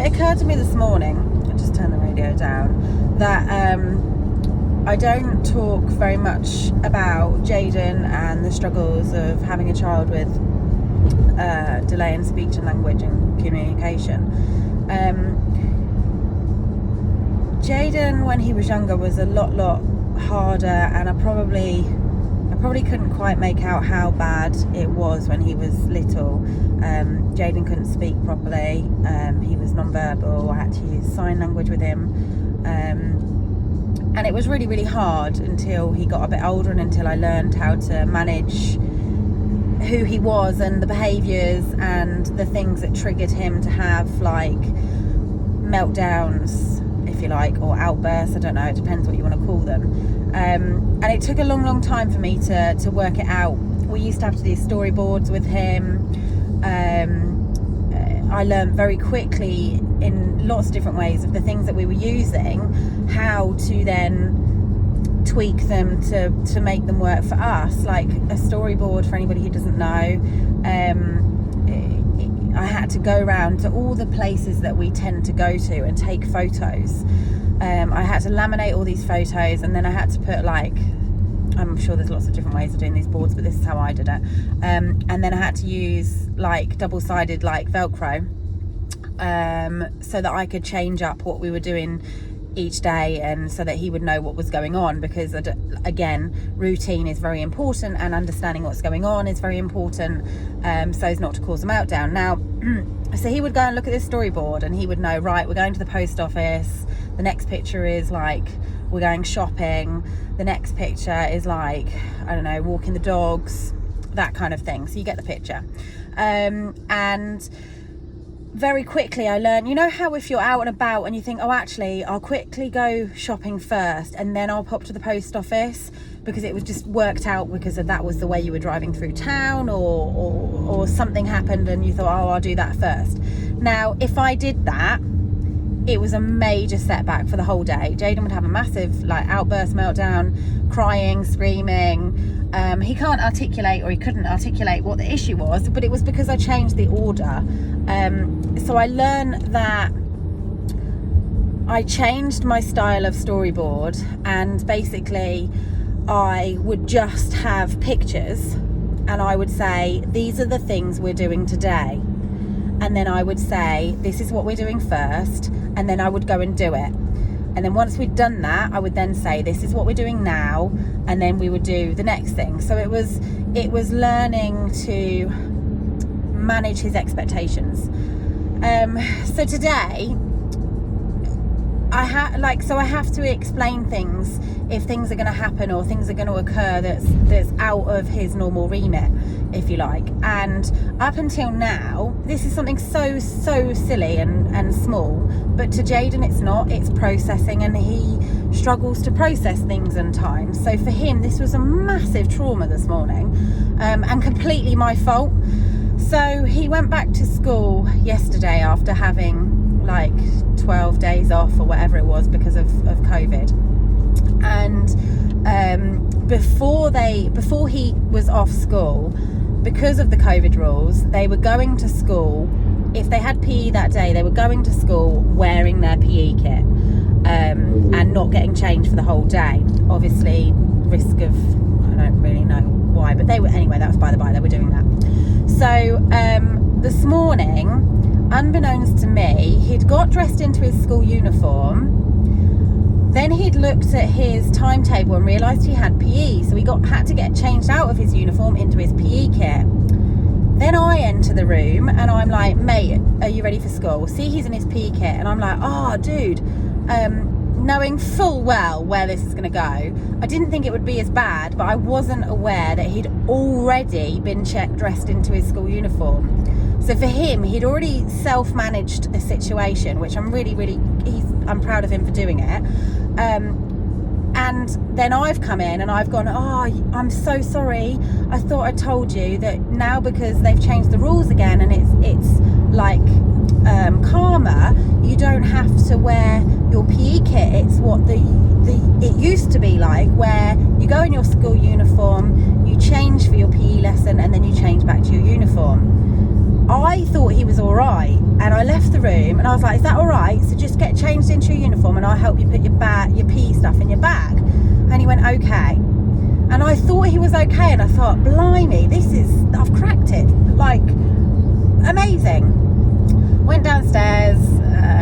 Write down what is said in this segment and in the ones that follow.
it occurred to me this morning, I just turned the radio down, that I don't talk very much about Jayden and the struggles of having a child with delay in speech and language and communication. Jayden, when he was younger, was a lot harder, and I probably couldn't quite make out how bad it was when he was little. Jayden couldn't speak properly. He was non-verbal. I had to use sign language with him. And it was really hard until he got a bit older and until I learned how to manage who he was and the behaviours and the things that triggered him to have like meltdowns, if you like, or outbursts. I don't know, it depends what you want to call them. And it took a long time for me to work it out. We used to have to do storyboards with him. I learned very quickly in lots of different ways of the things that we were using, how to then tweak them to make them work for us. Like a storyboard, for anybody who doesn't know, I had to go around to all the places that we tend to go to and take photos. I had to laminate all these photos, and then I had to put, like, I'm sure there's lots of different ways of doing these boards, but this is how I did it. And then I had to use like double-sided like Velcro, so that I could change up what we were doing each day, and so that he would know what was going on, because again, routine is very important and understanding what's going on is very important, so as not to cause a meltdown. Now so he would go and look at this storyboard and he would know, right, we're going to the post office, the next picture is like we're going shopping, the next picture is like, I don't know, walking the dogs, that kind of thing. So you get the picture. And very quickly I learned, you know how if you're out and about and you think, oh, actually, I'll quickly go shopping first and then I'll pop to the post office, because it was just worked out because that was the way you were driving through town, or something happened and you thought, oh, I'll do that first. Now, if I did that, it was a major setback for the whole day. Jayden would have a massive like outburst, meltdown, crying, screaming. He can't articulate, or he couldn't articulate what the issue was, but it was because I changed the order. So I learned that I changed my style of storyboard, and basically I would just have pictures and I would say, these are the things we're doing today. And then I would say, this is what we're doing first, and then I would go and do it. And then once we'd done that, I would then say, this is what we're doing now, and then we would do the next thing. So it was learning to manage his expectations. So today I have to explain things if things are going to happen or things are going to occur that's out of his normal remit, if you like. And up until now, this is something so silly and small, but to Jayden it's not. It's processing, and he struggles to process things in time. So for him, this was a massive trauma this morning, and completely my fault. So he went back to school yesterday after having like 12 days off or whatever it was because of COVID. And before he was off school, because of the COVID rules, they were going to school. If they had PE that day, they were going to school wearing their PE kit, and not getting changed for the whole day. Obviously, risk of, I don't really know why, but they were, anyway, that was by the by, they were doing that. So this morning, unbeknownst to me, he'd got dressed into his school uniform. Then he'd looked at his timetable and realised he had PE, so he had to get changed out of his uniform into his PE kit. Then I enter the room and I'm like, mate, are you ready for school? See, he's in his PE kit, and I'm like, oh, dude, knowing full well where this is going to go. I didn't think it would be as bad, but I wasn't aware that he'd already been dressed into his school uniform. So for him, he'd already self-managed a situation, which I'm I'm proud of him for doing it. And then I've come in and I've gone, oh, I'm so sorry. I thought I told you that now, because they've changed the rules again and it's like calmer, you don't have to wear your PE kit. It's what it used to be like, where you go in your school uniform, you change for your PE lesson, and then you change back to your uniform. I thought he was all right, and I left the the room, and I was like, is that all right? So just get changed into your uniform and I'll help you put your PE stuff in your bag. And he went, okay. And I thought he was okay, and I thought, blimey, I've cracked it. Like, amazing. Went downstairs,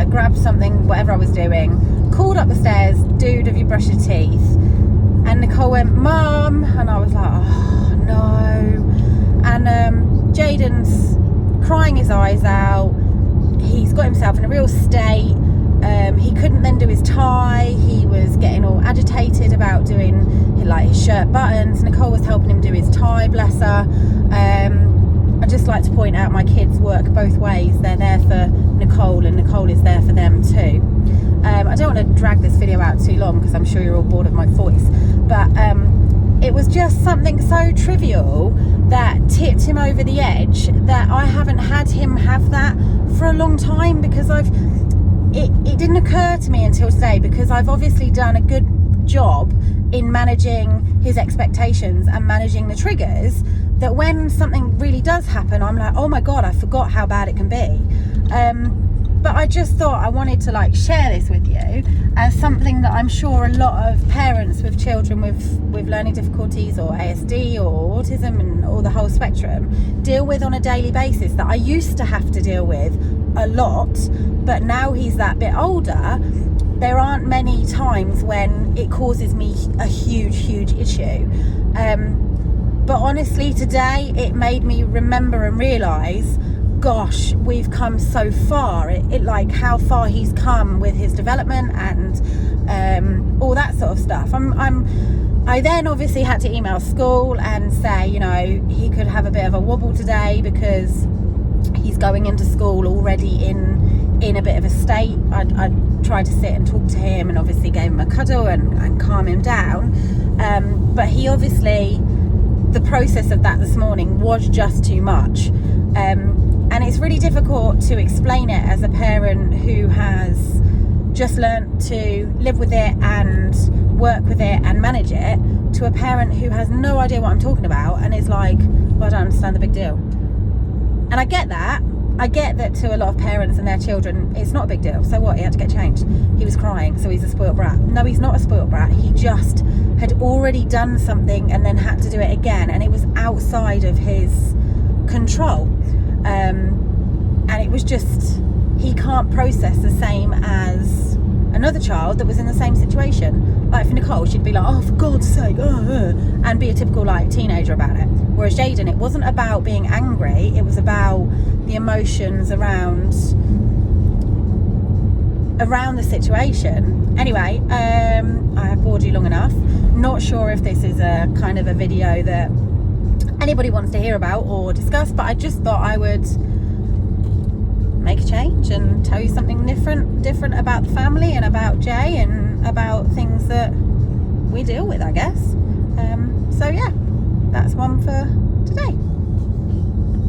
grabbed something, whatever I was doing, called up the stairs, dude, have you brushed your teeth? And Nicole went, Mum, and I was like, oh no. And Jayden's crying his eyes out. He's got himself in a real state. He couldn't then do his tie. He was getting all agitated about doing like his shirt buttons. Nicole was helping him do his tie, bless her. I'd just like to point out my kids work both ways. They're there for Nicole and Nicole is there for them too. I don't want to drag this video out too long because I'm sure you're all bored of my voice, but it was just something so trivial that tipped him over the edge, that I haven't had him have that for a long time, because it didn't occur to me until today, because I've obviously done a good job in managing his expectations and managing the triggers, that when something really does happen, I'm like, oh my God, I forgot how bad it can be. But I just thought I wanted to like share this with you as something that I'm sure a lot of parents with children with learning difficulties or ASD or autism and all the whole spectrum deal with on a daily basis, that I used to have to deal with a lot, but now he's that bit older, there aren't many times when it causes me a huge issue. But honestly, today it made me remember and realise, gosh, we've come so far. It like how far he's come with his development and all that sort of stuff. I then obviously had to email school and say, you know, he could have a bit of a wobble today because he's going into school already in a bit of a state. I tried to sit and talk to him and obviously gave him a cuddle and calm him down. But he obviously, the process of that this morning was just too much. And it's really difficult to explain it as a parent who has just learnt to live with it and work with it and manage it, to a parent who has no idea what I'm talking about and is like, well, I don't understand the big deal. And I get that. I get that to a lot of parents and their children, it's not a big deal. So what? He had to get changed. He was crying, so he's a spoiled brat. No, he's not a spoiled brat. He just had already done something and then had to do it again. And it was outside of his control. And it was just, he can't process the same as another child that was in the same situation. Like for Nicole, she'd be like, oh, for God's sake, and be a typical like teenager about it. Whereas Jayden, it wasn't about being angry, it was about the emotions around the situation. Anyway, I have bored you long enough. Not sure if this is a kind of a video that anybody wants to hear about or discuss, but I just thought I would make a change and tell you something different about the family and about Jay and about things that we deal with, I guess. So yeah, that's one for today.